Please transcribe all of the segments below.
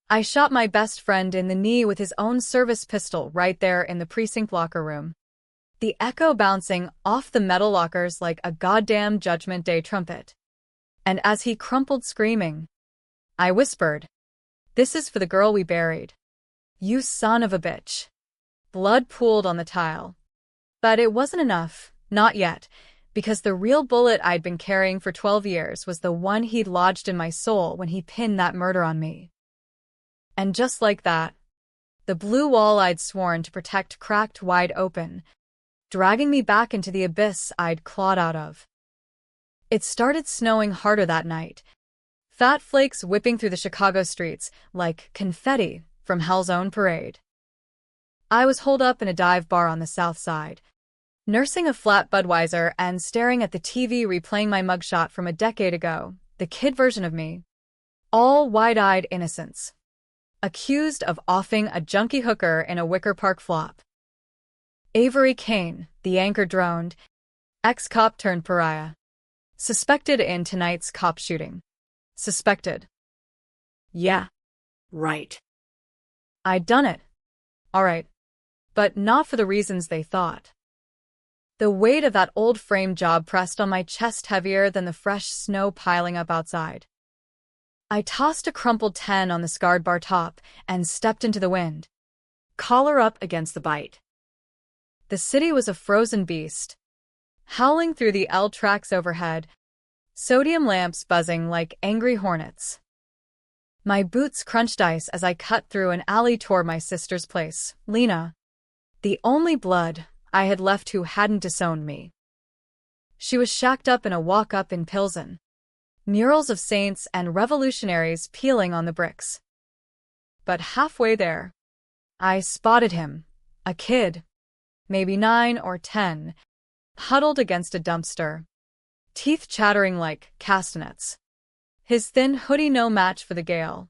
I shot my best friend in the knee with his own service pistol right there in the precinct locker room. The echo bouncing off the metal lockers like a goddamn Judgment Day trumpet. And as he crumpled screaming, I whispered, "This is for the girl we buried. You son of a bitch." Blood pooled on the tile. But it wasn't enough, not yet, because the real bullet I'd been carrying for 12 years was the one he'd lodged in my soul when he pinned that murder on me. And just like that, the blue wall I'd sworn to protect cracked wide open, dragging me back into the abyss I'd clawed out of. It started snowing harder that night, fat flakes whipping through the Chicago streets like confetti from Hell's own parade. I was holed up in a dive bar on the south side, nursing a flat Budweiser and staring at the TV replaying my mugshot from a decade ago, the kid version of me. All wide-eyed innocence. Accused of offing a junkie hooker in a Wicker Park flop. Avery Kane, the anchor droned, ex-cop turned pariah. Suspected in tonight's cop shooting. Suspected. Yeah. Right. I'd done it. All right. But not for the reasons they thought. The weight of that old frame job pressed on my chest heavier than the fresh snow piling up outside. I tossed a crumpled 10 on the scarred bar top and stepped into the wind, collar up against the bite. The city was a frozen beast, howling through the L tracks overhead, sodium lamps buzzing like angry hornets. My boots crunched ice as I cut through an alley toward my sister's place, Lena, the only blood I had left who hadn't disowned me. She was shacked up in a walk-up in Pilsen, murals of saints and revolutionaries peeling on the bricks. But halfway there, I spotted him, a kid, maybe 9 or 10, huddled against a dumpster, teeth chattering like castanets. His thin hoodie no match for the gale.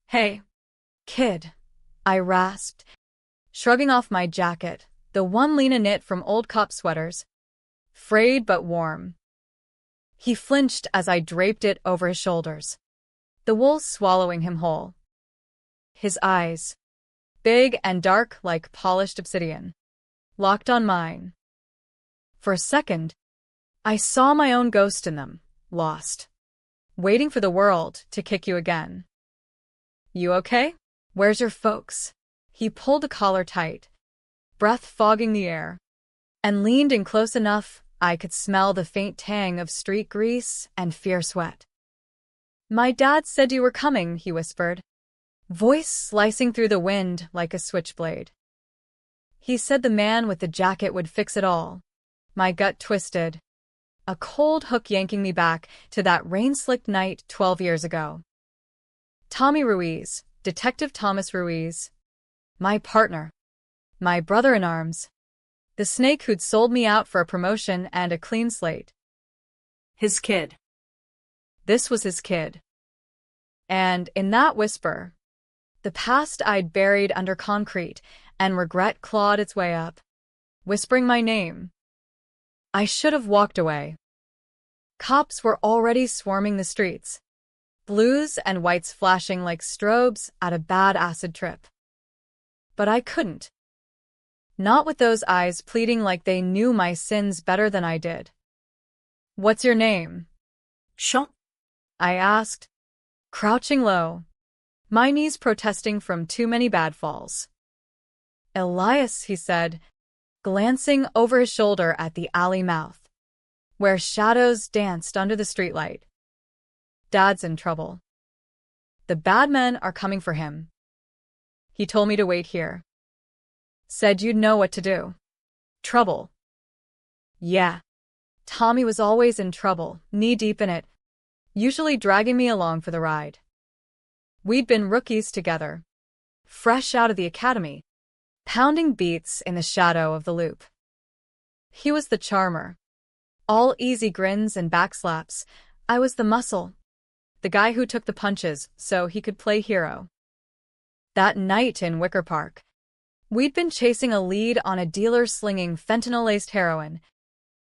"Hey, kid," I rasped, shrugging off my jacket, the one Lena knit from old cop sweaters, frayed but warm. He flinched as I draped it over his shoulders, the wool swallowing him whole. His eyes, big and dark like polished obsidian, locked on mine. For a second, I saw my own ghost in them, lost, waiting for the world to kick you again. "You okay? Where's your folks?" He pulled the collar tight, breath fogging the air, and leaned in close enough I could smell the faint tang of street grease and fear sweat. "My dad said you were coming," he whispered, voice slicing through the wind like a switchblade. He said the man with the jacket would fix it all. My gut twisted, a cold hook yanking me back to that rain-slicked night 12 years ago. Tommy Ruiz, Detective Thomas Ruiz, my partner, my brother-in-arms, the snake who'd sold me out for a promotion and a clean slate. His kid. This was his kid. And in that whisper, the past I'd buried under concrete and regret clawed its way up, whispering my name. I should have walked away. Cops were already swarming the streets, blues and whites flashing like strobes at a bad acid trip. But I couldn't. Not with those eyes pleading like they knew my sins better than I did. "What's your name?" "Sean," I asked, crouching low, my knees protesting from too many bad falls. "Elias," he said, glancing over his shoulder at the alley mouth, where shadows danced under the streetlight. "Dad's in trouble. The bad men are coming for him. He told me to wait here. Said you'd know what to do." Trouble. Yeah. Tommy was always in trouble, knee-deep in it, usually dragging me along for the ride. We'd been rookies together, fresh out of the academy, pounding beats in the shadow of the loop. He was the charmer. All easy grins and backslaps. I was the muscle, the guy who took the punches so he could play hero. That night in Wicker Park, we'd been chasing a lead on a dealer slinging fentanyl-laced heroin,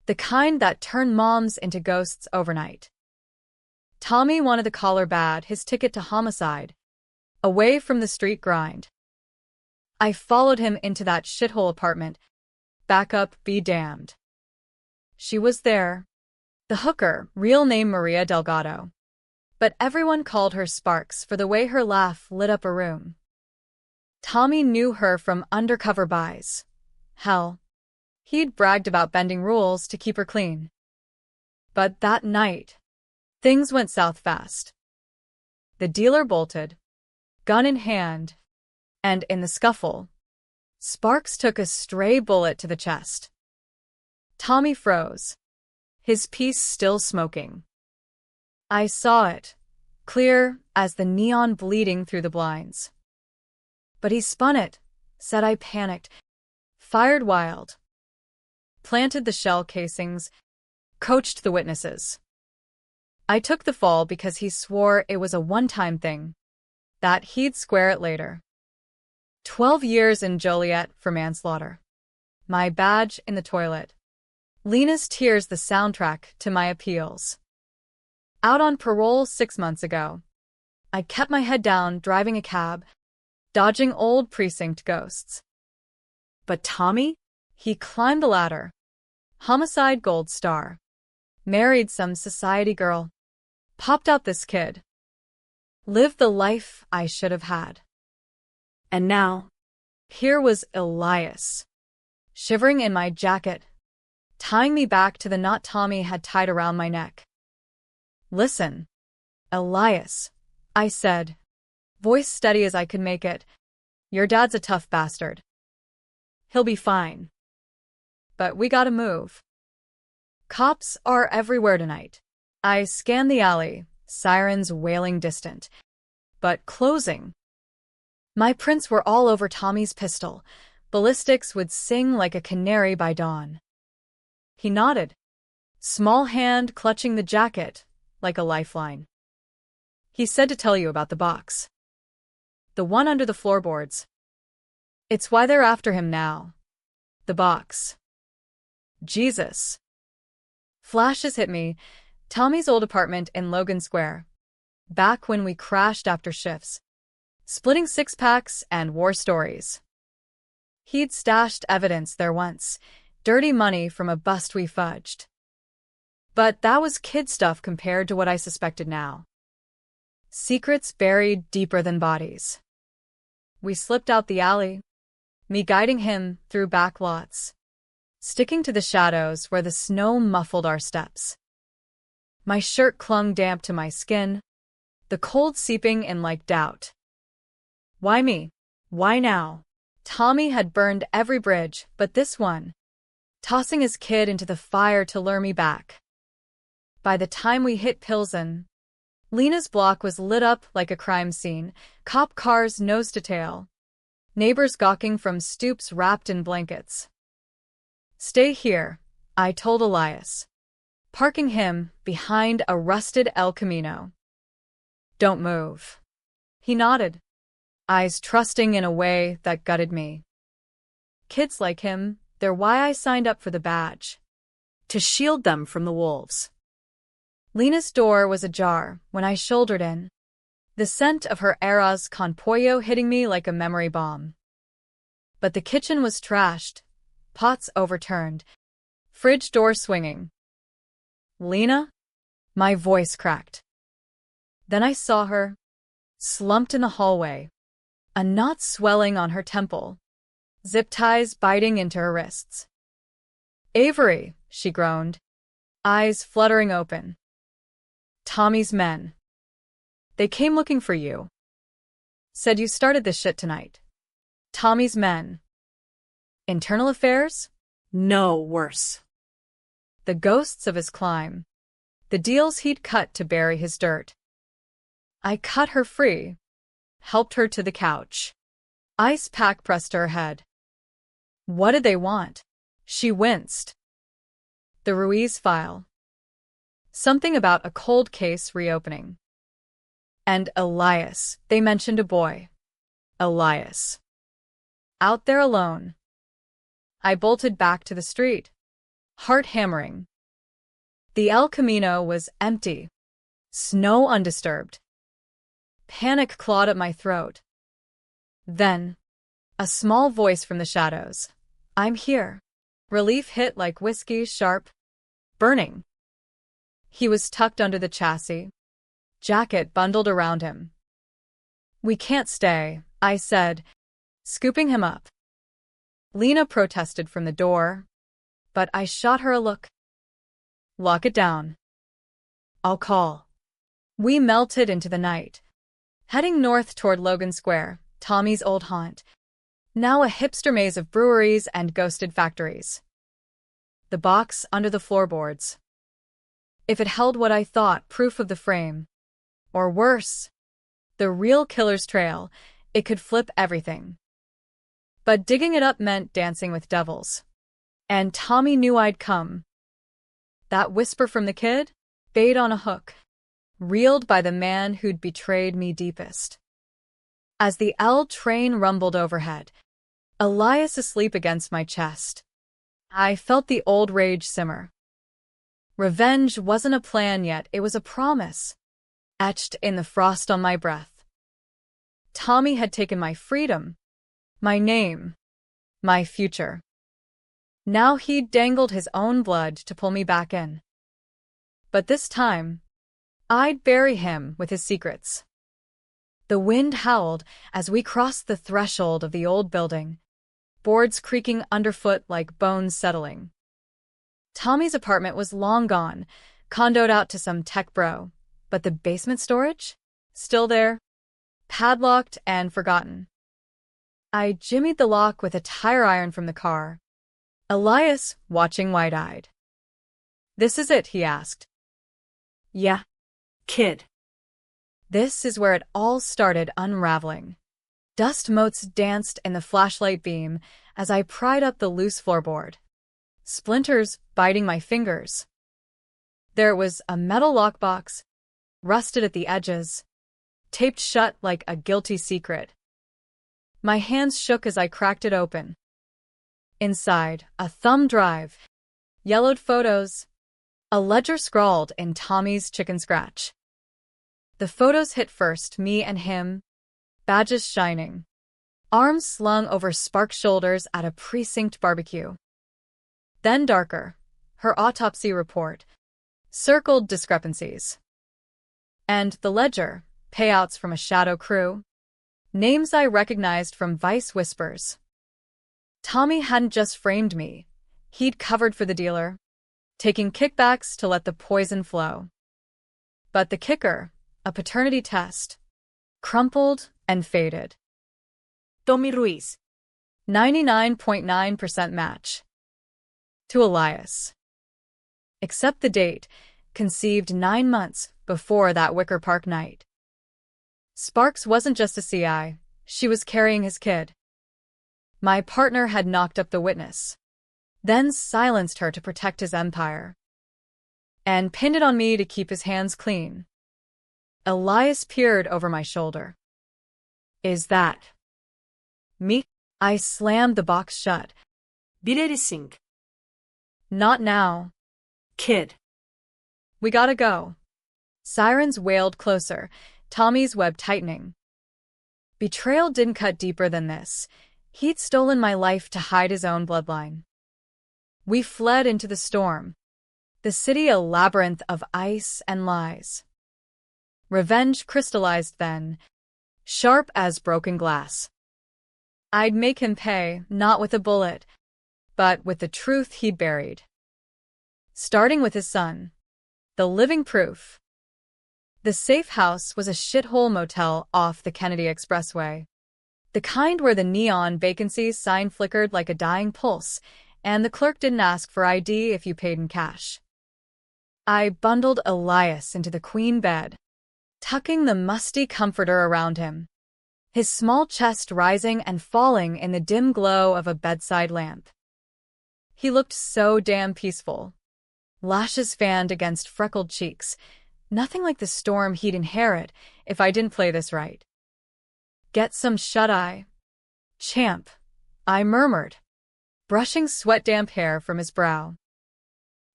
the kind that turned moms into ghosts overnight. Tommy wanted the collar bad, his ticket to homicide, away from the street grind. I followed him into that shithole apartment. Backup be damned. She was there. The hooker, real name Maria Delgado. But everyone called her Sparks for the way her laugh lit up a room. Tommy knew her from undercover buys. Hell, he'd bragged about bending rules to keep her clean. But that night, things went south fast. The dealer bolted, gun in hand, and in the scuffle, Sparks took a stray bullet to the chest. Tommy froze, his piece still smoking. I saw it, clear as the neon bleeding through the blinds. But he spun it, said I panicked, fired wild, planted the shell casings, coached the witnesses. I took the fall because he swore it was a one-time thing, that he'd square it later. 12 years in Joliet for manslaughter. My badge in the toilet. Lena's tears the soundtrack to my appeals. Out on parole 6 months ago. I kept my head down driving a cab, dodging old precinct ghosts. But Tommy? He climbed the ladder. Homicide gold star. Married some society girl. Popped out this kid. Lived the life I should have had. And now, here was Elias, shivering in my jacket, tying me back to the knot Tommy had tied around my neck. Listen, Elias, I said, voice steady as I could make it. Your dad's a tough bastard. He'll be fine. But we gotta move. Cops are everywhere tonight. I scanned the alley, sirens wailing distant, but closing. My prints were all over Tommy's pistol. Ballistics would sing like a canary by dawn. He nodded, small hand clutching the jacket like a lifeline. He said to tell you about the box. The one under the floorboards. It's why they're after him now. The box. Jesus. Flashes hit me. Tommy's old apartment in Logan Square. Back when we crashed after shifts. Splitting six-packs and war stories. He'd stashed evidence there once, dirty money from a bust we fudged. But that was kid stuff compared to what I suspected now. Secrets buried deeper than bodies. We slipped out the alley, me guiding him through back lots, sticking to the shadows where the snow muffled our steps. My shirt clung damp to my skin, the cold seeping in like doubt. Why me? Why now? Tommy had burned every bridge but this one, tossing his kid into the fire to lure me back. By the time we hit Pilsen, Lena's block was lit up like a crime scene, cop cars nose to tail, neighbors gawking from stoops wrapped in blankets. Stay here, I told Elias, parking him behind a rusted El Camino. Don't move. He nodded, eyes trusting in a way that gutted me. Kids like him, they're why I signed up for the badge. To shield them from the wolves. Lena's door was ajar when I shouldered in, the scent of her arroz con pollo hitting me like a memory bomb. But the kitchen was trashed, pots overturned, fridge door swinging. Lena? My voice cracked. Then I saw her, slumped in the hallway, a knot swelling on her temple, zip ties biting into her wrists. Avery, she groaned, eyes fluttering open. Tommy's men. They came looking for you. Said you started this shit tonight. Tommy's men. Internal affairs? No, worse. The ghosts of his climb. The deals he'd cut to bury his dirt. I cut her free. Helped her to the couch. Ice pack pressed to her head. What did they want? She winced. The Ruiz file. Something about a cold case reopening. And Elias, they mentioned a boy. Elias. Out there alone. I bolted back to the street, heart hammering. The El Camino was empty, snow undisturbed. Panic clawed at my throat. Then, a small voice from the shadows. I'm here. Relief hit like whiskey, sharp, burning. He was tucked under the chassis, jacket bundled around him. We can't stay, I said, scooping him up. Lena protested from the door, but I shot her a look. Lock it down. I'll call. We melted into the night, heading north toward Logan Square, Tommy's old haunt, now a hipster maze of breweries and ghosted factories. The box under the floorboards. If it held what I thought, proof of the frame, or worse, the real killer's trail, it could flip everything. But digging it up meant dancing with devils. And Tommy knew I'd come. That whisper from the kid? Bait on a hook, reeled by the man who'd betrayed me deepest. As the L train rumbled overhead, Elias asleep against my chest, I felt the old rage simmer. Revenge wasn't a plan yet, it was a promise, etched in the frost on my breath. Tommy had taken my freedom, my name, my future. Now he'd dangled his own blood to pull me back in. But this time, I'd bury him with his secrets. The wind howled as we crossed the threshold of the old building, boards creaking underfoot like bones settling. Tommy's apartment was long gone, condoed out to some tech bro, but the basement storage? Still there, padlocked and forgotten. I jimmied the lock with a tire iron from the car. Elias, watching wide-eyed. This is it, he asked. Yeah, kid. This is where it all started unraveling. Dust motes danced in the flashlight beam as I pried up the loose floorboard, splinters biting my fingers. There was a metal lockbox, rusted at the edges, taped shut like a guilty secret. My hands shook as I cracked it open. Inside, a thumb drive, yellowed photos, a ledger scrawled in Tommy's chicken scratch. The photos hit first, me and him, badges shining, arms slung over spark shoulders at a precinct barbecue. Then darker, her autopsy report, circled discrepancies. And the ledger, payouts from a shadow crew, names I recognized from Vice whispers. Tommy hadn't just framed me, he'd covered for the dealer, taking kickbacks to let the poison flow. But the kicker, a paternity test, crumpled and faded. Tommy Ruiz, 99.9% match. To Elias. Except the date, conceived 9 months before that Wicker Park night. Sparks wasn't just a CI, she was carrying his kid. My partner had knocked up the witness, then silenced her to protect his empire, and pinned it on me to keep his hands clean. Elias peered over my shoulder. Is that me? I slammed the box shut. Bilerising. Not now. Kid. We gotta go. Sirens wailed closer, Tommy's web tightening. Betrayal didn't cut deeper than this. He'd stolen my life to hide his own bloodline. We fled into the storm, the city a labyrinth of ice and lies. Revenge crystallized then, sharp as broken glass. I'd make him pay, not with a bullet, but with the truth he'd buried. Starting with his son, the living proof. The safe house was a shithole motel off the Kennedy Expressway, the kind where the neon vacancy sign flickered like a dying pulse, and the clerk didn't ask for ID if you paid in cash. I bundled Elias into the queen bed, tucking the musty comforter around him, his small chest rising and falling in the dim glow of a bedside lamp. He looked so damn peaceful, lashes fanned against freckled cheeks, nothing like the storm he'd inherit if I didn't play this right. Get some shut-eye, champ, I murmured, brushing sweat-damp hair from his brow.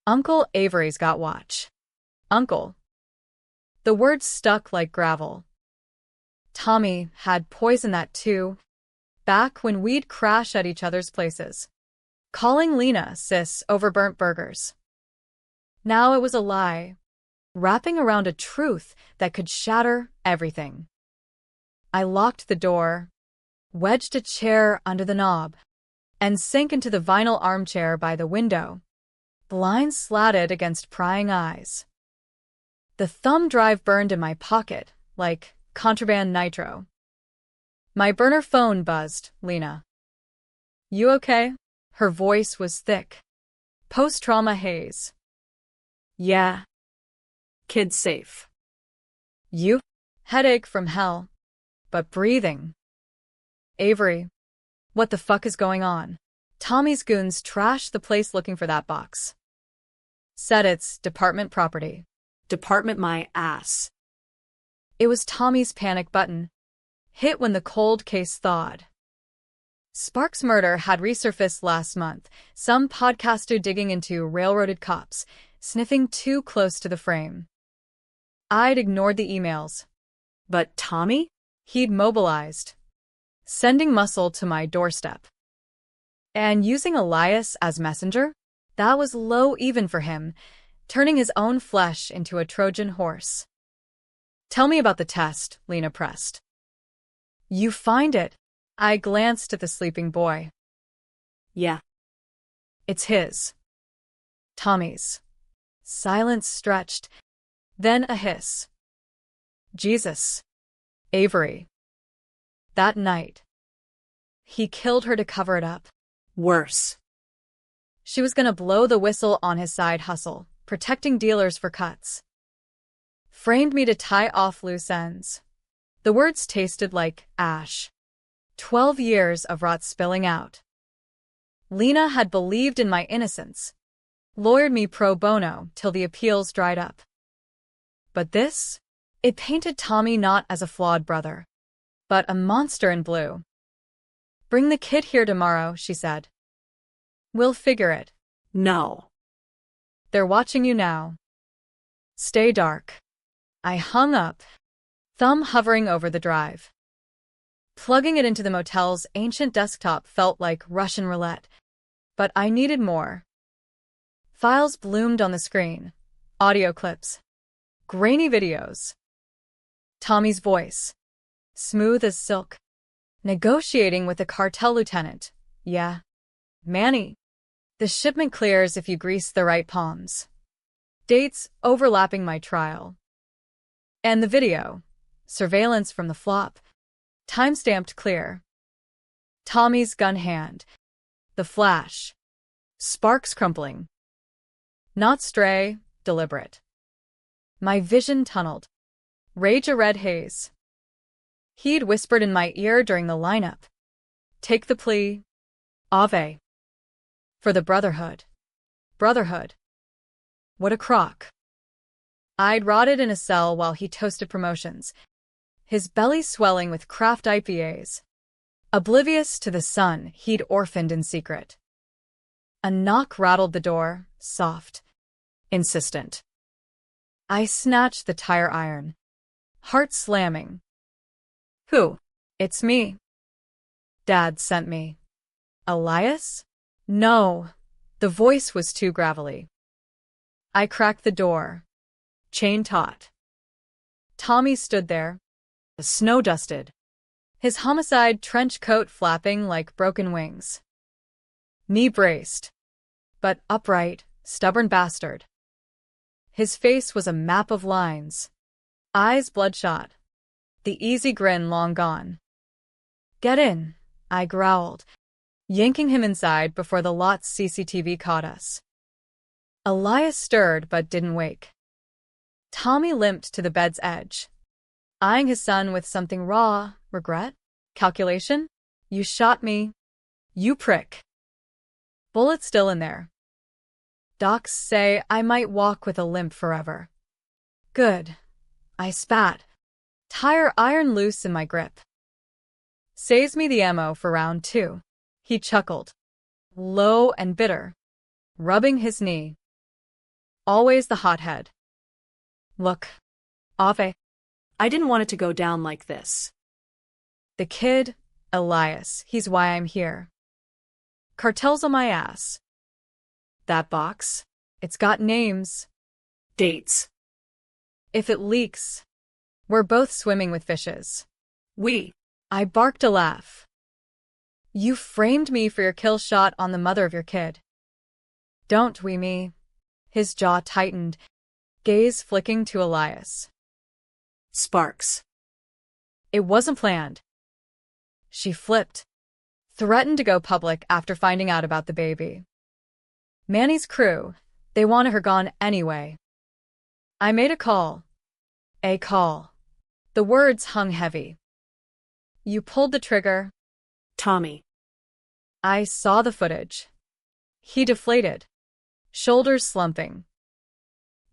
Uncle Avery's got watch. Uncle. The words stuck like gravel. Tommy had poisoned that too, back when we'd crash at each other's places, calling Lena sis over burnt burgers. Now it was a lie, wrapping around a truth that could shatter everything. I locked the door, wedged a chair under the knob, and sank into the vinyl armchair by the window, blinds slatted against prying eyes. The thumb drive burned in my pocket, like contraband nitro. My burner phone buzzed. Lena. You okay? Her voice was thick. Post-trauma haze. Yeah. Kid's safe. You? Headache from hell. But breathing. Avery. What the fuck is going on? Tommy's goons trashed the place looking for that box. Said it's department property. Department my ass. It was Tommy's panic button, hit when the cold case thawed. Sparks' murder had resurfaced last month, some podcaster digging into railroaded cops, sniffing too close to the frame. I'd ignored the emails. But Tommy? He'd mobilized, sending muscle to my doorstep. And using Elias as messenger? That was low even for him, turning his own flesh into a Trojan horse. Tell me about the test, Lena pressed. You find it? I glanced at the sleeping boy. Yeah. It's his. Tommy's. Silence stretched, then a hiss. Jesus. Avery. That night. He killed her to cover it up. Worse. She was gonna blow the whistle on his side hustle, protecting dealers for cuts. Framed me to tie off loose ends. The words tasted like ash. 12 years of rot spilling out. Lena had believed in my innocence, lawyered me pro bono till the appeals dried up. But this? It painted Tommy not as a flawed brother, but a monster in blue. Bring the kid here tomorrow, she said. We'll figure it. No. They're watching you now. Stay dark. I hung up, thumb hovering over the drive. Plugging it into the motel's ancient desktop felt like Russian roulette, but I needed more. Files bloomed on the screen, audio clips, grainy videos. Tommy's voice, smooth as silk, negotiating with a cartel lieutenant. Yeah. Manny. The shipment clears if you grease the right palms. Dates overlapping my trial. And the video, surveillance from the flop, time-stamped clear. Tommy's gun hand, the flash, sparks crumpling. Not stray, deliberate. My vision tunneled, rage a red haze. He'd whispered in my ear during the lineup. Take the plea. Ave. For the Brotherhood. Brotherhood. What a crock. I'd rotted in a cell while he toasted promotions, his belly swelling with craft IPAs, oblivious to the son he'd orphaned in secret. A knock rattled the door, soft, insistent. I snatched the tire iron, heart slamming. Who? It's me. Dad sent me. Elias? No, the voice was too gravelly. I cracked the door. Chain taut. Tommy stood there, snow-dusted, his homicide trench coat flapping like broken wings. Knee braced, but upright, stubborn bastard. His face was a map of lines, eyes bloodshot, the easy grin long gone. Get in, I growled, yanking him inside before the lot's CCTV caught us. Elias stirred but didn't wake. Tommy limped to the bed's edge, eyeing his son with something raw. Regret? Calculation? You shot me. You prick. Bullet still in there. Docs say I might walk with a limp forever. Good. I spat, tire iron loose in my grip. Saves me the ammo for round 2. He chuckled, low and bitter, rubbing his knee. Always the hothead. Look, Ave, I didn't want it to go down like this. The kid, Elias, he's why I'm here. Cartel's on my ass. That box, it's got names. Dates. If it leaks, we're both swimming with fishes. We. I barked a laugh. You framed me for your kill shot on the mother of your kid. Don't we me? His jaw tightened, gaze flicking to Elias. Sparks. It wasn't planned. She flipped, threatened to go public after finding out about the baby. Manny's crew, they wanted her gone anyway. I made a call. A call. The words hung heavy. You pulled the trigger. Tommy. I saw the footage. He deflated, shoulders slumping.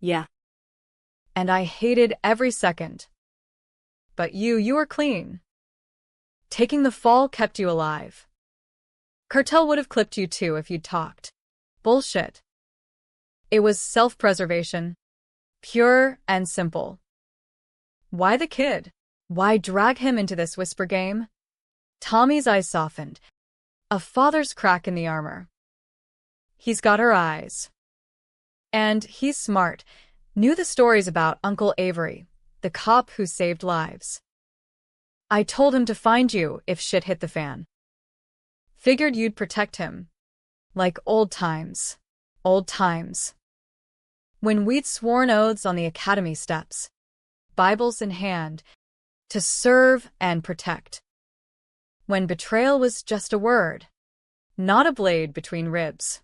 Yeah. And I hated every second. But you were clean. Taking the fall kept you alive. Cartel would have clipped you too if you'd talked. Bullshit. It was self-preservation. Pure and simple. Why the kid? Why drag him into this whisper game? Tommy's eyes softened. A father's crack in the armor. He's got her eyes. And he's smart. Knew the stories about Uncle Avery, the cop who saved lives. I told him to find you if shit hit the fan. Figured you'd protect him. Like old times. Old times. When we'd sworn oaths on the academy steps, Bibles in hand, to serve and protect. When betrayal was just a word, not a blade between ribs.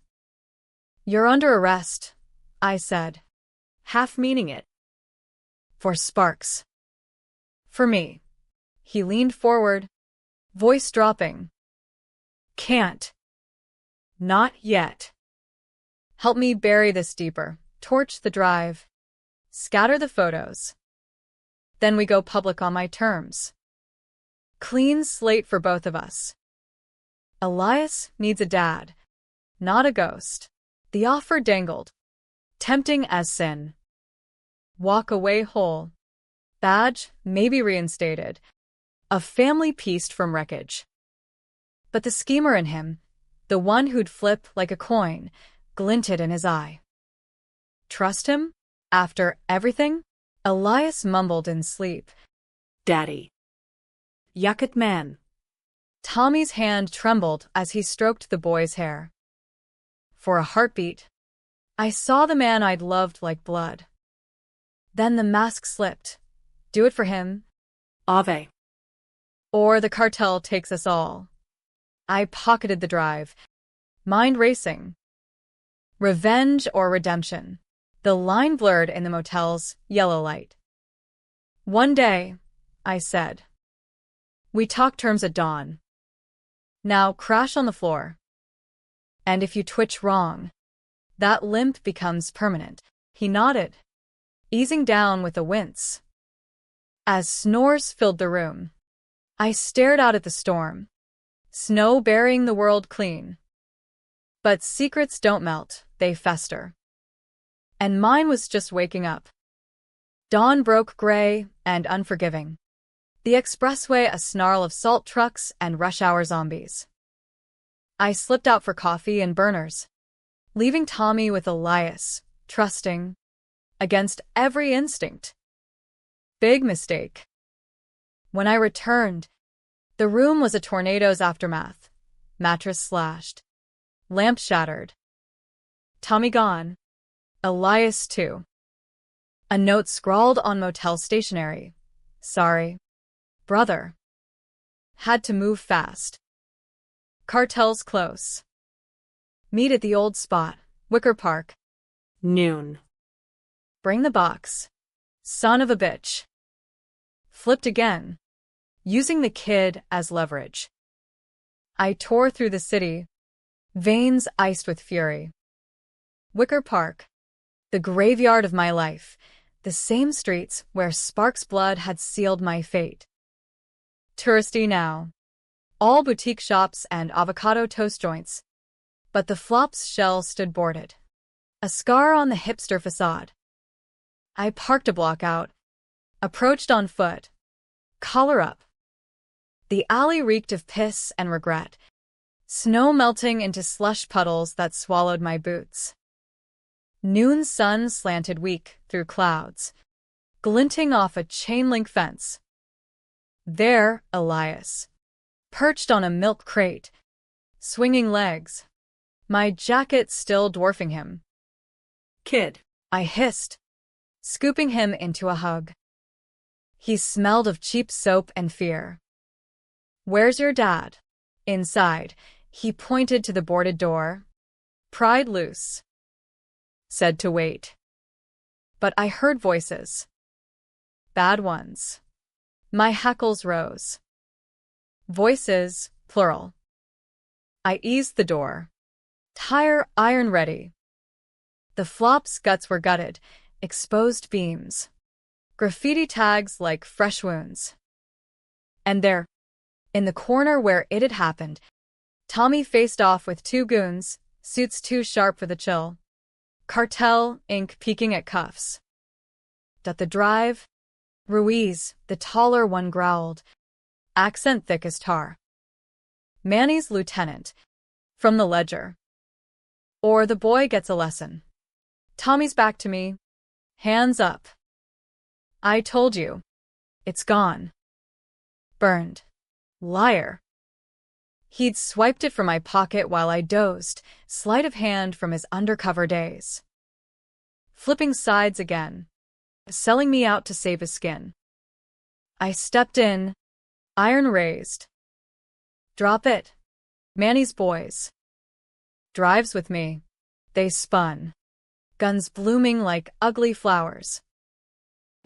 You're under arrest, I said, half meaning it. For Sparks. For me. He leaned forward, voice dropping. Can't. Not yet. Help me bury this deeper, torch the drive, scatter the photos. Then we go public on my terms. Clean slate for both of us. Elias needs a dad, not a ghost. The offer dangled, tempting as sin. Walk away whole. Badge maybe reinstated. A family pieced from wreckage. But the schemer in him, the one who'd flip like a coin, glinted in his eye. Trust him? After everything? Elias mumbled in sleep. Daddy. Yuccat man. Tommy's hand trembled as he stroked the boy's hair. For a heartbeat, I saw the man I'd loved like blood. Then the mask slipped. Do it for him. Ave. Or the cartel takes us all. I pocketed the drive, mind racing. Revenge or redemption. The line blurred in the motel's yellow light. One day, I said. We talk terms at dawn. Now crash on the floor. And if you twitch wrong, that limp becomes permanent. He nodded, easing down with a wince. As snores filled the room, I stared out at the storm. Snow burying the world clean. But secrets don't melt, they fester. And mine was just waking up. Dawn broke gray and unforgiving. The expressway a snarl of salt trucks and rush hour zombies. I slipped out for coffee and burners, leaving Tommy with Elias, trusting, against every instinct. Big mistake. When I returned, the room was a tornado's aftermath. Mattress slashed. Lamp shattered. Tommy gone. Elias too. A note scrawled on motel stationery. Sorry. Brother. Had to move fast. Cartel's close. Meet at the old spot, Wicker Park. Noon. Bring the box. Son of a bitch. Flipped again, using the kid as leverage. I tore through the city, veins iced with fury. Wicker Park, the graveyard of my life, the same streets where Sparks' blood had sealed my fate. Touristy now. All boutique shops and avocado toast joints. But the Flop's shell stood boarded. A scar on the hipster facade. I parked a block out. Approached on foot. Collar up. The alley reeked of piss and regret, snow melting into slush puddles that swallowed my boots. Noon's sun slanted weak through clouds, glinting off a chain-link fence. There, Elias, perched on a milk crate, swinging legs, my jacket still dwarfing him. Kid. I hissed, scooping him into a hug. He smelled of cheap soap and fear. Where's your dad? Inside, he pointed to the boarded door. Pried loose. Said to wait. But I heard voices. Bad ones. My hackles rose. Voices, plural. I eased the door. Tire iron ready. The flop's guts were gutted, exposed beams. Graffiti tags like fresh wounds. And there, in the corner where it had happened, Tommy faced off with two goons, suits too sharp for the chill. Cartel ink peeking at cuffs. At the drive, Ruiz, the taller one, growled, accent thick as tar. Manny's lieutenant, from the ledger. Or the boy gets a lesson. Tommy's back to me. Hands up. I told you. It's gone. Burned. Liar. He'd swiped it from my pocket while I dozed, sleight of hand from his undercover days. Flipping sides again. Selling me out to save his skin. I stepped in, iron raised. Drop it. Manny's boys. Drives with me. They spun. Guns blooming like ugly flowers.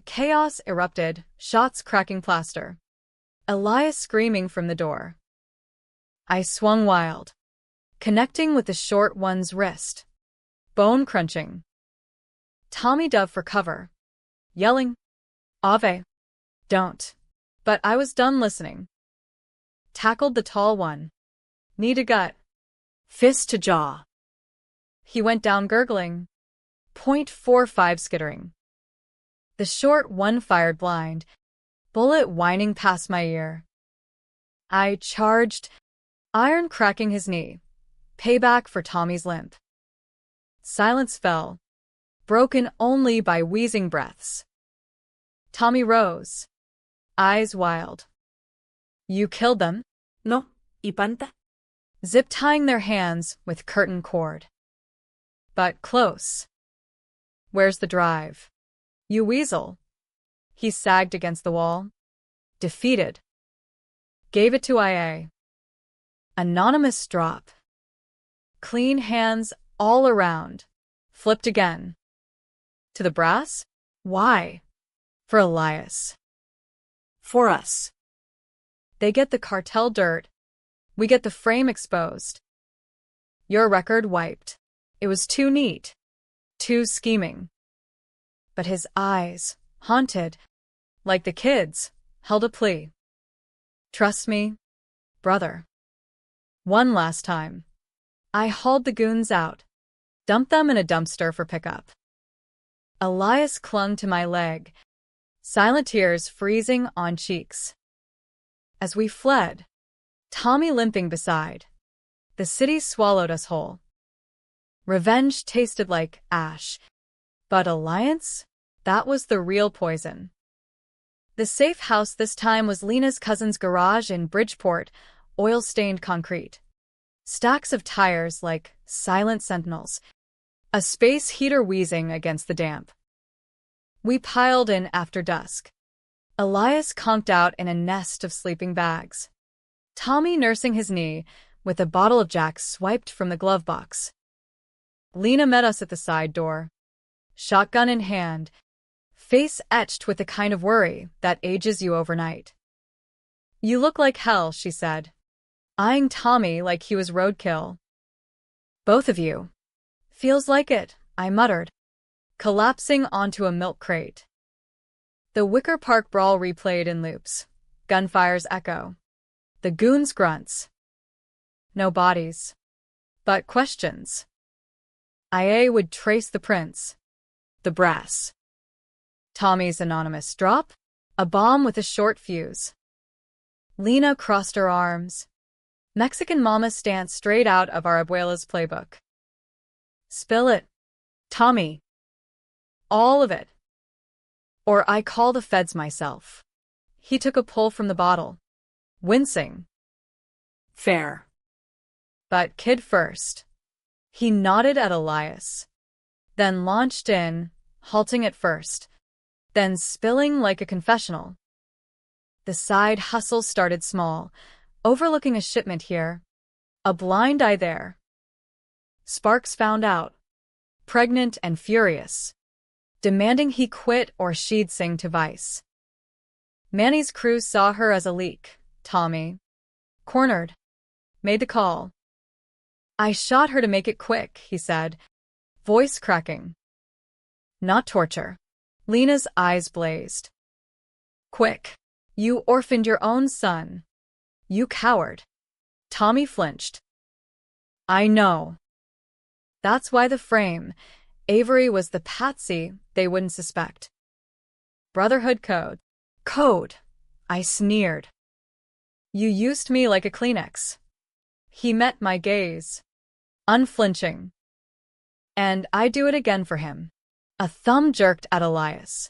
Chaos erupted, shots cracking plaster. Elias screaming from the door. I swung wild, connecting with the short one's wrist. Bone crunching. Tommy dove for cover, yelling, Ave. Don't. But I was done listening. Tackled the tall one. Knee to gut. Fist to jaw. He went down gurgling. .45 skittering. The short one fired blind, bullet whining past my ear. I charged, iron cracking his knee. Payback for Tommy's limp. Silence fell, broken only by wheezing breaths. Tommy rose, eyes wild. You killed them? No, ¿y Panta? Zip-tying their hands with curtain cord. But close. Where's the drive? You weasel. He sagged against the wall. Defeated. Gave it to IA. Anonymous drop. Clean hands all around. Flipped again. To the brass? Why? For Elias. For us. They get the cartel dirt. We get the frame exposed. Your record wiped. It was too neat. Too scheming. But his eyes, haunted, like the kids, held a plea. Trust me, brother. One last time. I hauled the goons out, dumped them in a dumpster for pickup. Elias clung to my leg, silent tears freezing on cheeks. As we fled, Tommy limping beside, the city swallowed us whole. Revenge tasted like ash, but alliance? That was the real poison. The safe house this time was Lena's cousin's garage in Bridgeport, oil-stained concrete. Stacks of tires like silent sentinels, a space heater wheezing against the damp. We piled in after dusk. Elias conked out in a nest of sleeping bags. Tommy nursing his knee, with a bottle of Jack swiped from the glove box. Lena met us at the side door, shotgun in hand, face etched with the kind of worry that ages you overnight. You look like hell, she said, eyeing Tommy like he was roadkill. Both of you. Feels like it, I muttered, collapsing onto a milk crate. The Wicker Park brawl replayed in loops, gunfire's echo, the goons' grunts. No bodies, but questions. IA would trace the prints. The brass. Tommy's anonymous drop? A bomb with a short fuse. Lena crossed her arms. Mexican mama stance straight out of our abuela's playbook. Spill it, Tommy. All of it. Or I call the feds myself. He took a pull from the bottle, wincing. Fair. But kid first. He nodded at Elias, then launched in, halting at first, then spilling like a confessional. The side hustle started small, overlooking a shipment here, a blind eye there. Sparks found out, pregnant and furious, demanding he quit or she'd sing to Vice. Manny's crew saw her as a leak. Tommy, cornered, made the call. I shot her to make it quick, he said, voice cracking. Not torture. Lena's eyes blazed. Quick. You orphaned your own son. You coward. Tommy flinched. I know. That's why the frame. Avery was the patsy they wouldn't suspect. Brotherhood code. Code. I sneered. You used me like a Kleenex. He met my gaze, unflinching. And I'd do it again for him. A thumb jerked at Elias.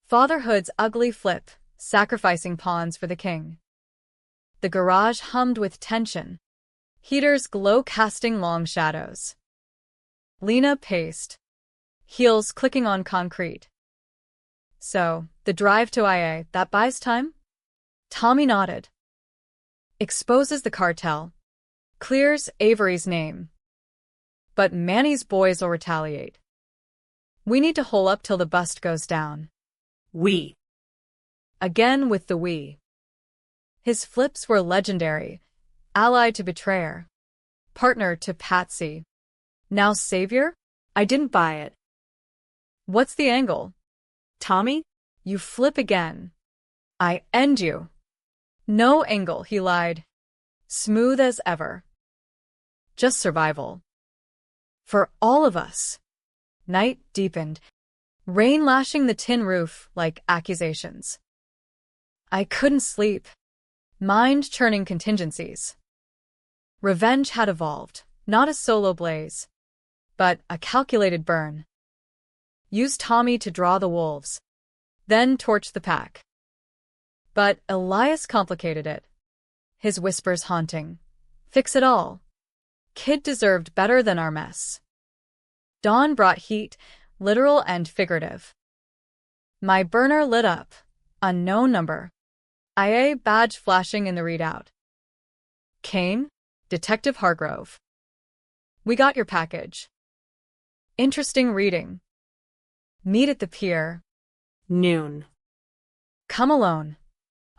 Fatherhood's ugly flip, sacrificing pawns for the king. The garage hummed with tension, heaters glow casting long shadows. Lena paced, heels clicking on concrete. So, the drive to IA, that buys time? Tommy nodded. Exposes the cartel. Clears Avery's name. But Manny's boys will retaliate. We need to hole up till the bust goes down. We. Again with the we. His flips were legendary. Ally to betrayer. Partner to patsy. Now savior? I didn't buy it. What's the angle? Tommy? You flip again. I end you. No angle, he lied. Smooth as ever. Just survival. For all of us. Night deepened, rain lashing the tin roof like accusations. I couldn't sleep, mind churning contingencies. Revenge had evolved, not a solo blaze, but a calculated burn. Use Tommy to draw the wolves, then torch the pack. But Elias complicated it, his whispers haunting. Fix it all. Kid deserved better than our mess. Dawn brought heat, literal and figurative. My burner lit up. Unknown number. IA badge flashing in the readout. Kane, Detective Hargrove. We got your package. Interesting reading. Meet at the pier. Noon. Come alone.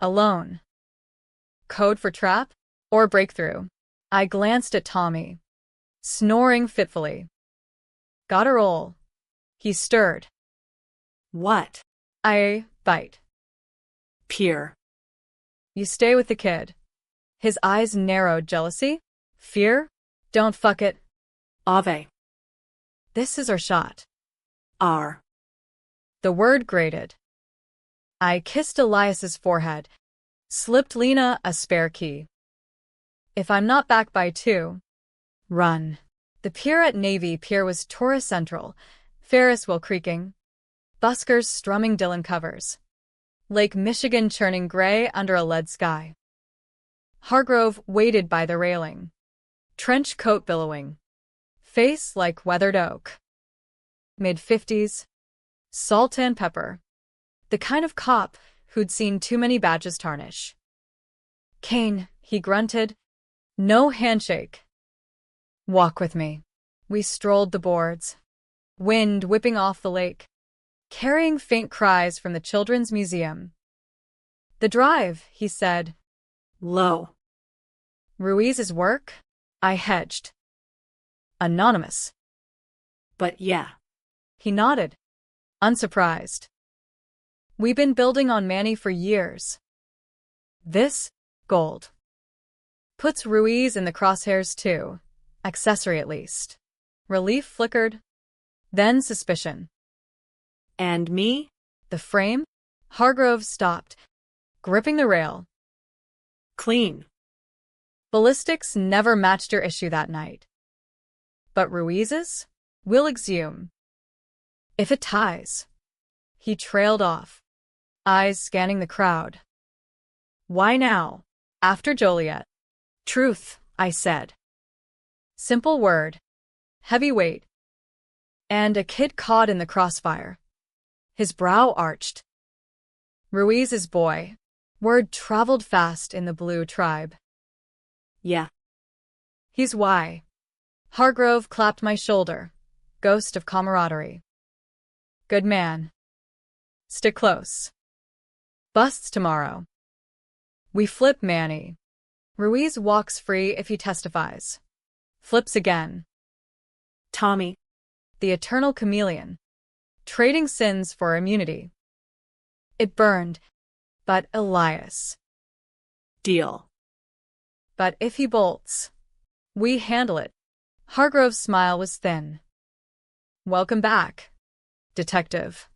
Alone. Code for trap? Or breakthrough? I glanced at Tommy, snoring fitfully. Gotta roll. He stirred. What? I bite. Pier. You stay with the kid. His eyes narrowed. Jealousy? Fear? Don't fuck it. Ave. This is our shot. R. The word grated. I kissed Elias's forehead, slipped Lena a spare key. If I'm not back by 2, run. The pier at Navy Pier was tourist central, Ferris wheel creaking, buskers strumming Dylan covers, Lake Michigan churning gray under a lead sky. Hargrove waited by the railing, trench coat billowing, face like weathered oak. Mid-50s, salt and pepper, the kind of cop who'd seen too many badges tarnish. Kane, he grunted, no handshake. Walk with me. We strolled the boards, wind whipping off the lake, carrying faint cries from the Children's Museum. The drive, he said. Low. Ruiz's work? I hedged. Anonymous. But yeah. He nodded, unsurprised. We've been building on Manny for years. This, gold. Puts Ruiz in the crosshairs too. Accessory at least. Relief flickered. Then suspicion. And me? The frame? Hargrove stopped, gripping the rail. Clean. Ballistics never matched your issue that night. But Ruiz's will exhume. If it ties. He trailed off, eyes scanning the crowd. Why now? After Joliet. Truth, I said. Simple word. Heavy weight. And a kid caught in the crossfire. His brow arched. Ruiz's boy. Word traveled fast in the blue tribe. Yeah. He's why. Hargrove clapped my shoulder. Ghost of camaraderie. Good man. Stick close. Busts tomorrow. We flip Manny. Ruiz walks free if he testifies. Flips again. Tommy. The eternal chameleon. Trading sins for immunity. It burned. But Elias. Deal. But if he bolts, we handle it. Hargrove's smile was thin. Welcome back, detective.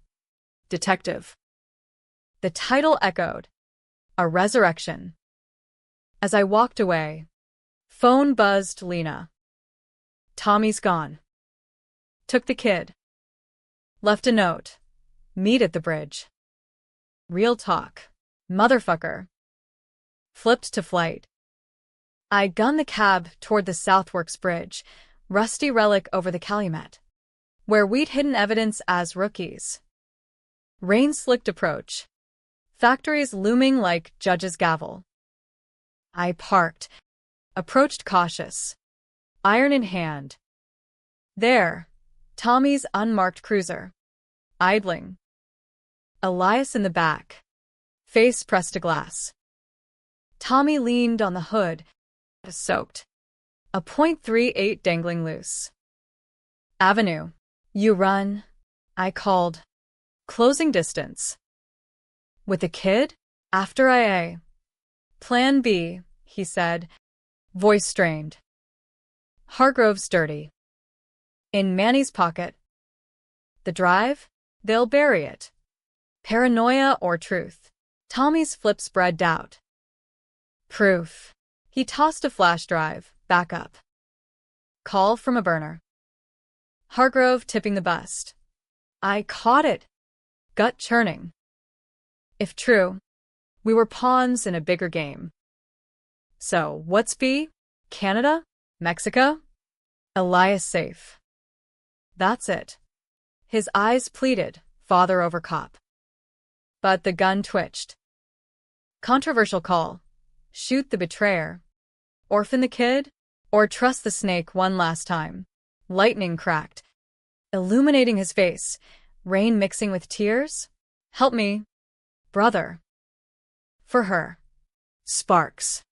Detective. The title echoed. A resurrection. As I walked away, phone buzzed Lena. Tommy's gone. Took the kid. Left a note. Meet at the bridge. Real talk. Motherfucker. Flipped to flight. I gunned the cab toward the Southworks Bridge, rusty relic over the Calumet, where we'd hidden evidence as rookies. Rain-slicked approach. Factories looming like judge's gavel. I parked, approached cautious, iron in hand. There, Tommy's unmarked cruiser, idling. Elias in the back, face pressed to glass. Tommy leaned on the hood, soaked. A .38 dangling loose. Avenue. You run, I called. Closing distance. With the kid? After IA. Plan B, he said, voice strained. Hargrove's dirty. In Manny's pocket. The drive? They'll bury it. Paranoia or truth? Tommy's flip spread doubt. Proof. He tossed a flash drive, back up. Call from a burner. Hargrove tipping the bust. I caught it. Gut churning. If true, we were pawns in a bigger game. So, what's B? Canada? Mexico? Elias safe. That's it. His eyes pleaded, father over cop. But the gun twitched. Controversial call. Shoot the betrayer. Orphan the kid? Or trust the snake one last time? Lightning cracked, illuminating his face, rain mixing with tears. Help me, brother. For her. Sparks.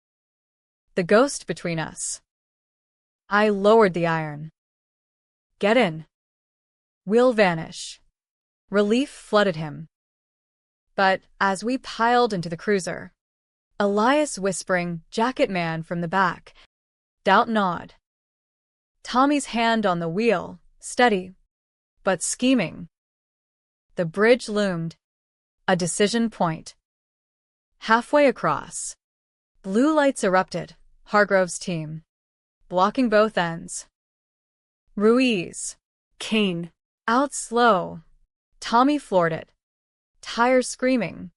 The ghost between us. I lowered the iron. Get in. We'll vanish. Relief flooded him. But as we piled into the cruiser, Elias whispering, jacket man from the back. Doubt nod. Tommy's hand on the wheel, steady, but scheming. The bridge loomed. A decision point. Halfway across. Blue lights erupted, Hargrove's team. Blocking both ends. Ruiz. Kane. Out slow. Tommy floored it. Tires screaming.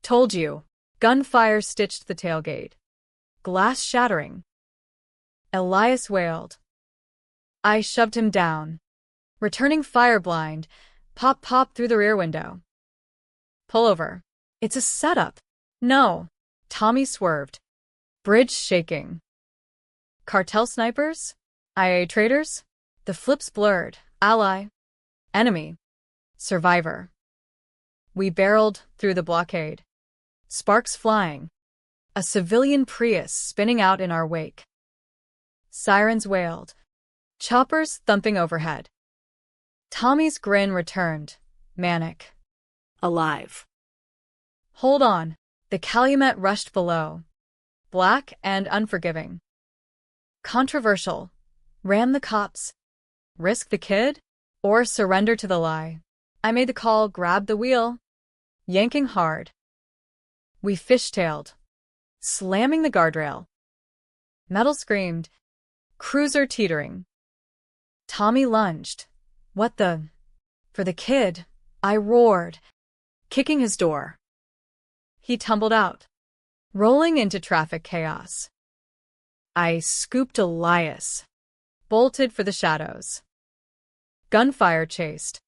Told you. Gunfire stitched the tailgate. Glass shattering. Elias wailed. I shoved him down. Returning fire blind. Pop pop through the rear window. Pull over. It's a setup. No. Tommy swerved. Bridge shaking. Cartel snipers? IA traders? The flips blurred. Ally. Enemy. Survivor. We barreled through the blockade. Sparks flying. A civilian Prius spinning out in our wake. Sirens wailed. Choppers thumping overhead. Tommy's grin returned. Manic. Alive. Hold on. The Calumet rushed below. Black and unforgiving. Controversial. Ram the cops. Risk the kid? Or surrender to the lie? I made the call, grabbed the wheel. Yanking hard. We fishtailed. slamming the guardrail. Metal screamed. Cruiser teetering. Tommy lunged. What the? For the kid, I roared, kicking his door. He tumbled out, rolling into traffic chaos. I scooped Elias, bolted for the shadows. Gunfire chased,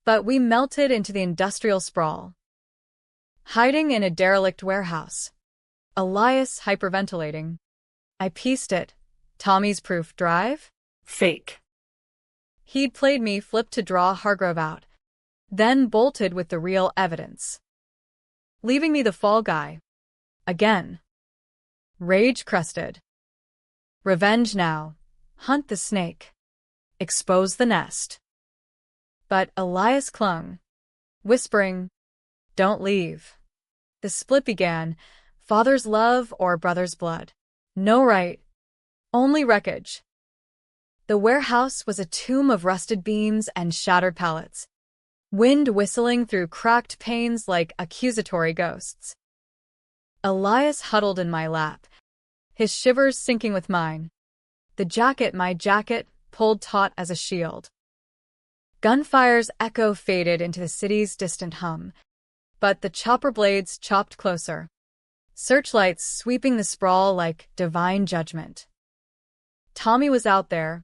but we melted into the industrial sprawl. Hiding in a derelict warehouse, Elias hyperventilating. I pieced it. Tommy's proof drive? Fake. He'd played me flip to draw Hargrove out, then bolted with the real evidence, leaving me the fall guy. Again. Rage crested. Revenge now. Hunt the snake. Expose the nest. But Elias clung, whispering, "Don't leave." The split began. Father's love or brother's blood. No right. Only wreckage. The warehouse was a tomb of rusted beams and shattered pallets, wind whistling through cracked panes like accusatory ghosts. Elias huddled in my lap, his shivers sinking with mine. My jacket, pulled taut as a shield. Gunfire's echo faded into the city's distant hum, but the chopper blades chopped closer, searchlights sweeping the sprawl like divine judgment. Tommy was out there,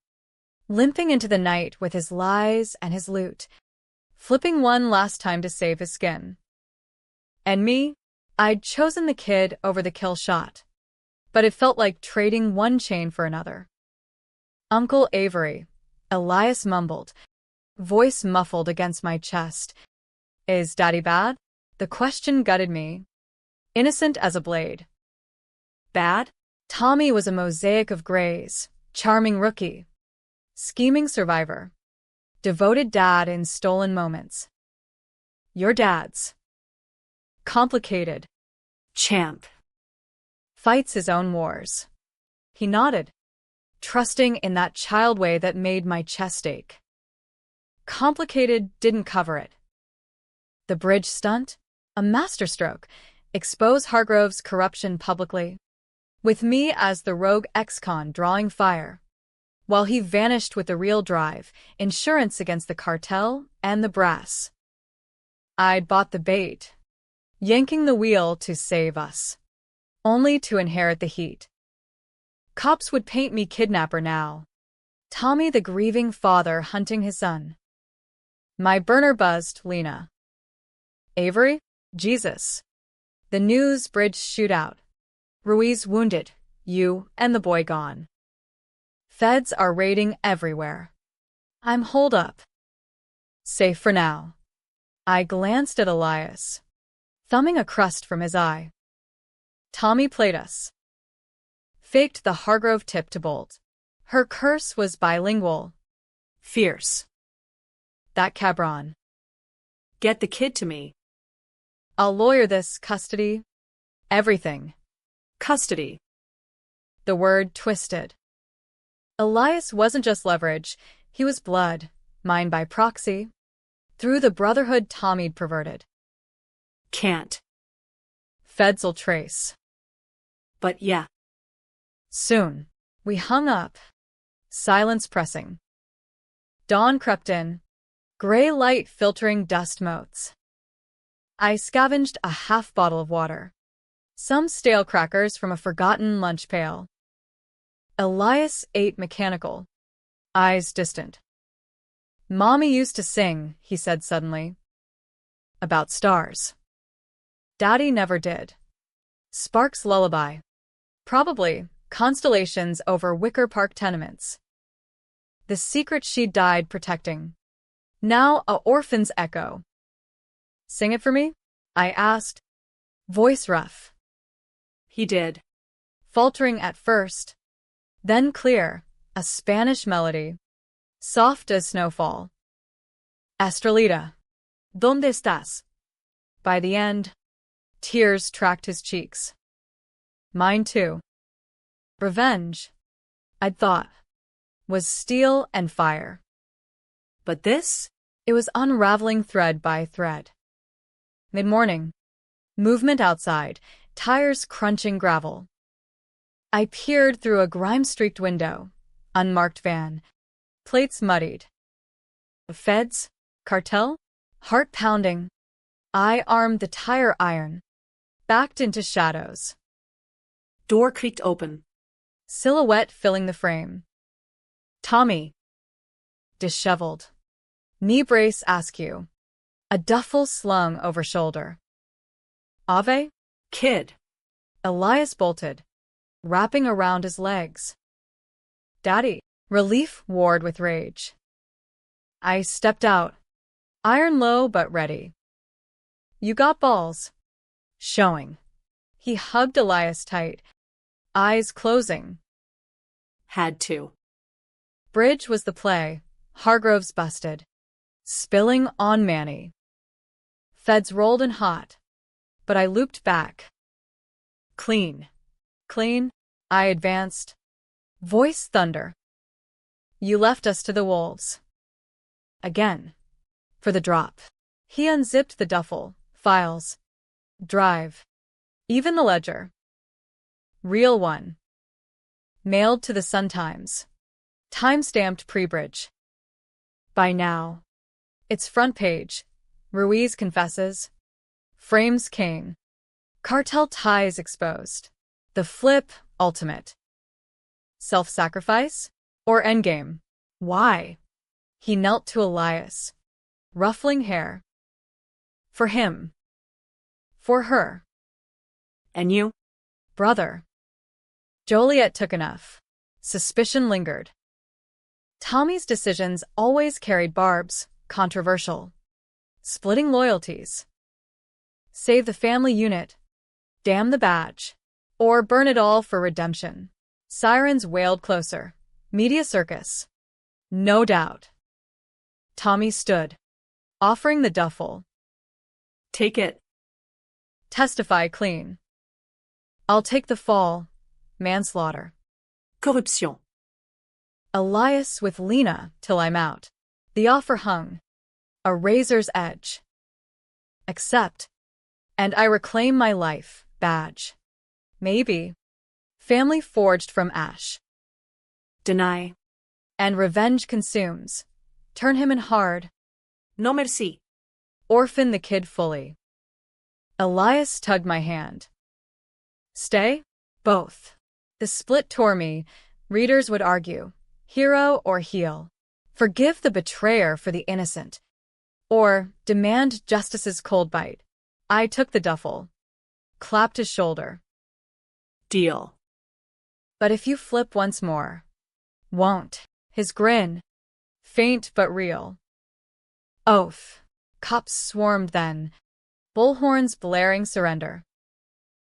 limping into the night with his lies and his loot, flipping one last time to save his skin. And me? I'd chosen the kid over the kill shot, but it felt like trading one chain for another. Uncle Avery, Elias mumbled, voice muffled against my chest. Is Daddy bad? The question gutted me, innocent as a blade. Bad? Tommy was a mosaic of grays, charming rookie, scheming survivor, devoted dad in stolen moments. Your dad's complicated. Champ. Fights his own wars. He nodded, trusting in that child way that made my chest ache. Complicated didn't cover it. The bridge stunt? A masterstroke. Expose Hargrove's corruption publicly, with me as the rogue ex-con drawing fire, while he vanished with the real drive, insurance against the cartel and the brass. I'd bought the bait, yanking the wheel to save us, only to inherit the heat. Cops would paint me kidnapper now. Tommy the grieving father hunting his son. My burner buzzed, Lena. Avery? Jesus. The news bridge shootout. Ruiz wounded, you and the boy gone. Feds are raiding everywhere. I'm holed up. Safe for now. I glanced at Elias, thumbing a crust from his eye. Tommy played us. Faked the Hargrove tip to bolt. Her curse was bilingual. Fierce. That cabron. Get the kid to me. I'll lawyer this, custody. Everything. Custody. The word twisted. Elias wasn't just leverage, he was blood, mine by proxy, through the brotherhood Tommy'd perverted. Can't. Feds'll trace. But yeah. Soon. We hung up. Silence pressing. Dawn crept in, gray light filtering dust motes. I scavenged a half bottle of water, some stale crackers from a forgotten lunch pail. Elias ate mechanical, eyes distant. Mommy used to sing, he said suddenly. About stars. Daddy never did. Sparks' lullaby. Probably constellations over Wicker Park tenements. The secret she died protecting. Now a orphan's echo. Sing it for me? I asked, voice rough. He did. Faltering at first, then clear, a Spanish melody, soft as snowfall. Estrelita, ¿dónde estás? By the end, tears tracked his cheeks. Mine too. Revenge, I'd thought, was steel and fire. But this? It was unraveling thread by thread. Mid-morning. Movement outside, tires crunching gravel. I peered through a grime-streaked window. Unmarked van. Plates muddied. Feds? Cartel? Heart pounding. I armed the tire iron. Backed into shadows. Door creaked open. Silhouette filling the frame. Tommy. Disheveled. Knee brace askew. A duffel slung over shoulder. Ave? Kid. Elias bolted, wrapping around his legs. Daddy. Relief warred with rage. I stepped out, iron low but ready. You got balls. Showing. He hugged Elias tight, eyes closing. Had to. Bridge was the play. Hargroves busted. Spilling on Manny. Feds rolled in hot, but I looped back. Clean. Clean, I advanced. Voice thunder. You left us to the wolves. Again. For the drop. He unzipped the duffel, files. Drive. Even the ledger. Real one. Mailed to the Sun-Times. Time-stamped pre-bridge. By now. Its front page. Ruiz confesses. Frames Kane. Cartel ties exposed. The flip, ultimate. Self-sacrifice? Or endgame? Why? He knelt to Elias. Ruffling hair. For him. For her. And you? Brother. Joliet took enough. Suspicion lingered. Tommy's decisions always carried barbs, controversial. Splitting loyalties. Save the family unit. Damn the badge. Or burn it all for redemption. Sirens wailed closer. Media circus. No doubt. Tommy stood, offering the duffel. Take it. Testify clean. I'll take the fall. Manslaughter. Corruption. Elias with Lena till I'm out. The offer hung. A razor's edge. Accept. And I reclaim my life, badge. Maybe. Family forged from ash. Deny. And revenge consumes. Turn him in hard. No merci. Orphan the kid fully. Elias tugged my hand. Stay? Both. The split tore me. Readers would argue. Hero or heel. Forgive the betrayer for the innocent. Or demand justice's cold bite. I took the duffel. Clapped his shoulder. Deal. But if you flip once more. Won't. His grin. Faint but real. Oath. Cops swarmed then. Bullhorns blaring surrender.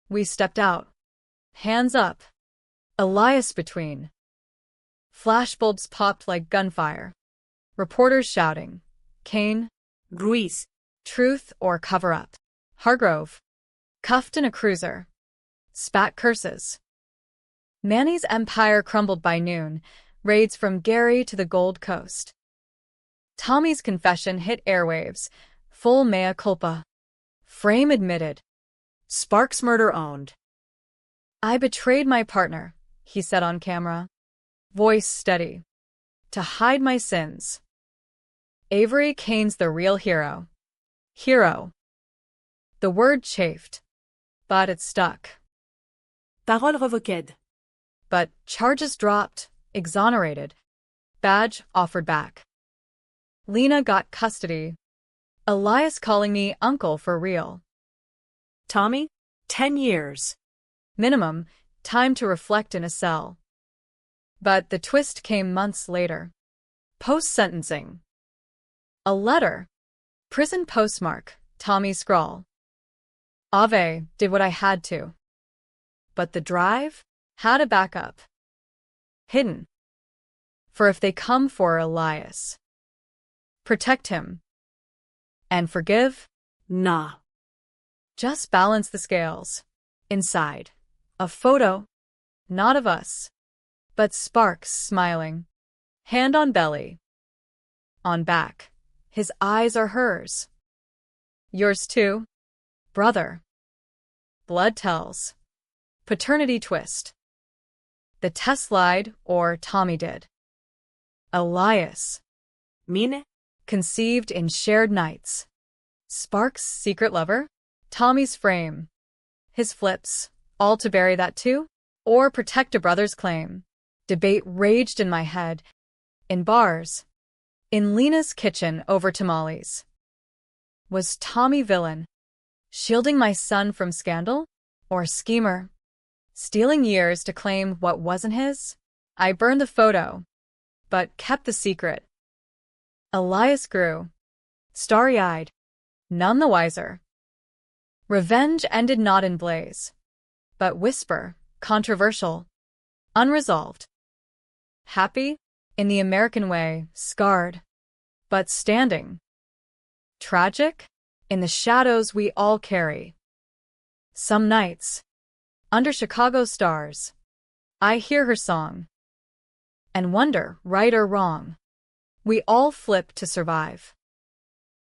We stepped out. Hands up. Elias between. Flashbulbs popped like gunfire. Reporters shouting. Kane. Ruiz. Truth or cover-up. Hargrove. Cuffed in a cruiser. Spat curses. Manny's empire crumbled by noon. Raids from Gary to the Gold Coast. Tommy's confession hit airwaves. Full mea culpa. Frame admitted. Sparks murder owned. I betrayed my partner, he said on camera. Voice steady. To hide my sins. Avery Kane's the real hero. Hero. The word chafed. But it stuck. Parole revoquée. But charges dropped, exonerated. Badge offered back. Lena got custody. Elias calling me uncle for real. Tommy? 10 years. Minimum, time to reflect in a cell. But the twist came months later. Post-sentencing. A letter. Prison postmark, Tommy's scrawl. Ave did what I had to. But the drive had a backup. Hidden. For if they come for Elias. Protect him. And forgive? Nah. Just balance the scales. Inside. A photo. Not of us. But Sparks smiling. Hand on belly. On back. His eyes are hers. Yours too, brother. blood tells. Paternity twist. The Tess lied, or Tommy did. Elias. Mine. Conceived in shared nights. Sparks' secret lover? Tommy's frame. His flips. All to bury that too? Or protect a brother's claim? Debate raged in my head. In bars. In Lena's kitchen over tamales. Was Tommy villain? Shielding my son from scandal? Or schemer? Stealing years to claim what wasn't his? I burned the photo, but kept the secret. Elias grew, starry-eyed, none the wiser. Revenge ended not in blaze, but whisper, controversial, unresolved. Happy, in the American way, scarred, but standing. Tragic, in the shadows we all carry. Some nights, under Chicago stars, I hear her song and wonder, right or wrong, we all flip to survive.